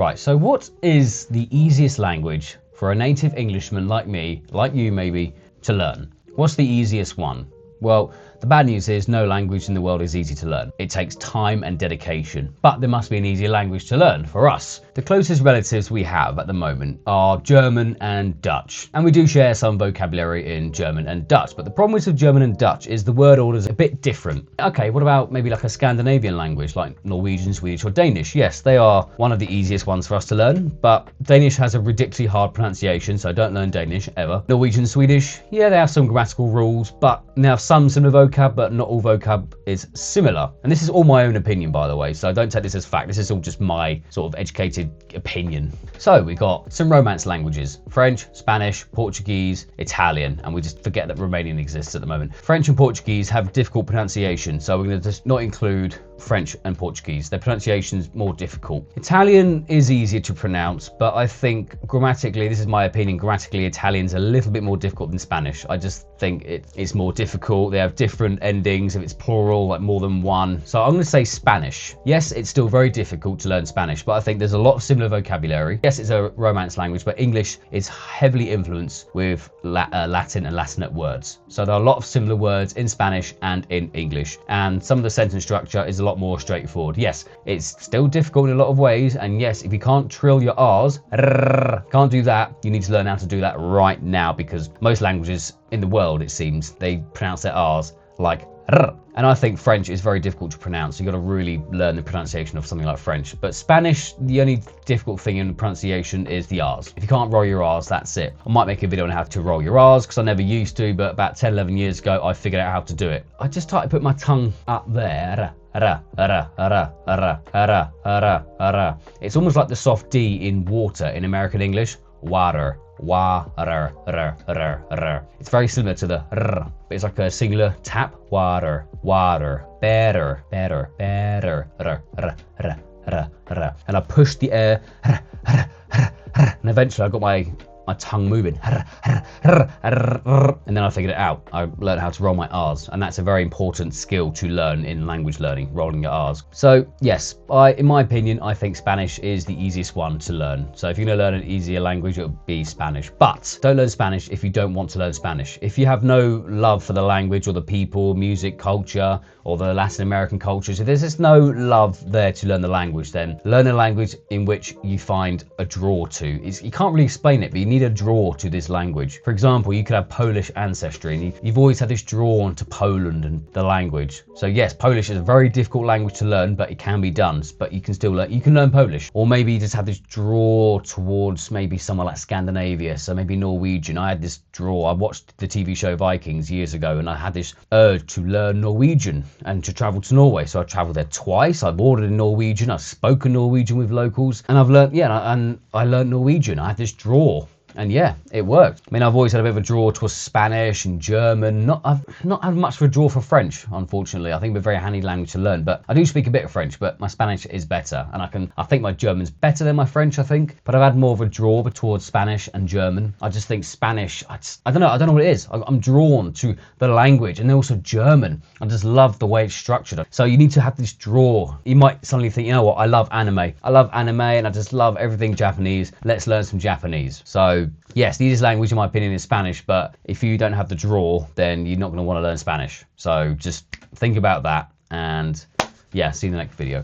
Right, so what is the easiest language for a native Englishman like me, like you maybe, to learn? What's the easiest one? Well, the bad news is no language in the world is easy to learn. It takes time and dedication, but there must be an easier language to learn for us. The closest relatives we have at the moment are German and Dutch, and we do share some vocabulary in German and Dutch, but the problem with German and Dutch is the word order is a bit different. Okay, what about maybe like a Scandinavian language like Norwegian, Swedish or Danish? Yes, they are one of the easiest ones for us to learn, but Danish has a ridiculously hard pronunciation, so don't learn Danish ever. Norwegian, Swedish, yeah, they have some grammatical rules, but they have some similar vocab, but not all vocab is similar. And this is all my own opinion, by the way, so don't take this as fact. This is all just my sort of educated opinion. So we got some Romance languages: French, Spanish, Portuguese, Italian, and we just forget that Romanian exists at the moment. French and Portuguese have difficult pronunciation, so we're going to just not include French and Portuguese. Their pronunciation's more difficult. Italian is easier to pronounce, but I think grammatically, this is my opinion, grammatically Italian's a little bit more difficult than Spanish. I just think it's more difficult. They have different endings if it's plural, like more than one. So I'm going to say Spanish. Yes, it's still very difficult to learn Spanish, but I think there's a lot of similar vocabulary. Yes, it's a Romance language, but English is heavily influenced with Latin and Latinate words. So there are a lot of similar words in Spanish and in English, and some of the sentence structure is a lot more straightforward. Yes, it's still difficult in a lot of ways, and yes, if you can't trill your R's, can't do that, you need to learn how to do that right now, because most languages in the world, it seems, they pronounce their R's like R. And I think French is very difficult to pronounce. You've got to really learn the pronunciation of something like French. But Spanish, the only difficult thing in the pronunciation is the R's. If you can't roll your R's, that's it. I might make a video on how to roll your R's, because I never used to, but about 10, 11 years ago, I figured out how to do it. I just tried to put my tongue up there. It's almost like the soft D in water in American English. Water. It's very similar to the r, but it's like a singular tap. Water, better, and I push the air, and eventually I got my tongue moving, and then I figured it out. I learned how to roll my R's, and that's a very important skill to learn in language learning, rolling your R's. So yes, in my opinion, I think Spanish is the easiest one to learn. So if you're gonna learn an easier language, it would be Spanish. But don't learn Spanish if you don't want to learn Spanish. If you have no love for the language or the people, music, culture, or the Latin American cultures, if there's just no love there to learn the language, then learn a language in which you find a draw to. You can't really explain it, but you need a draw to this language. For example, you could have Polish ancestry, and you've always had this drawn to Poland and the language. So yes, Polish is a very difficult language to learn, but it can be done. But you can still learn. You can learn Polish, or maybe you just have this draw towards maybe somewhere like Scandinavia. So maybe Norwegian. I had this draw. I watched the TV show Vikings years ago, and I had this urge to learn Norwegian and to travel to Norway. So I traveled there twice. I've ordered in Norwegian. I've spoken Norwegian with locals, and I've learned. Yeah, and I learned Norwegian. I had this draw. And yeah, it worked. I mean, I've always had a bit of a draw towards Spanish and German. I've not had much of a draw for French, unfortunately. I think it's a very handy language to learn, but I do speak a bit of French, but my Spanish is better. And I think my German's better than my French, I think. But I've had more of a draw towards Spanish and German. I just think Spanish, I don't know what it is. I'm drawn to the language, and then also German. I just love the way it's structured. So you need to have this draw. You might suddenly think, you know what, I love anime. And I just love everything Japanese. Let's learn some Japanese. So yes, the easiest language in my opinion is Spanish, but if you don't have the draw, then you're not going to want to learn Spanish. So just think about that, and yeah, see you in the next video.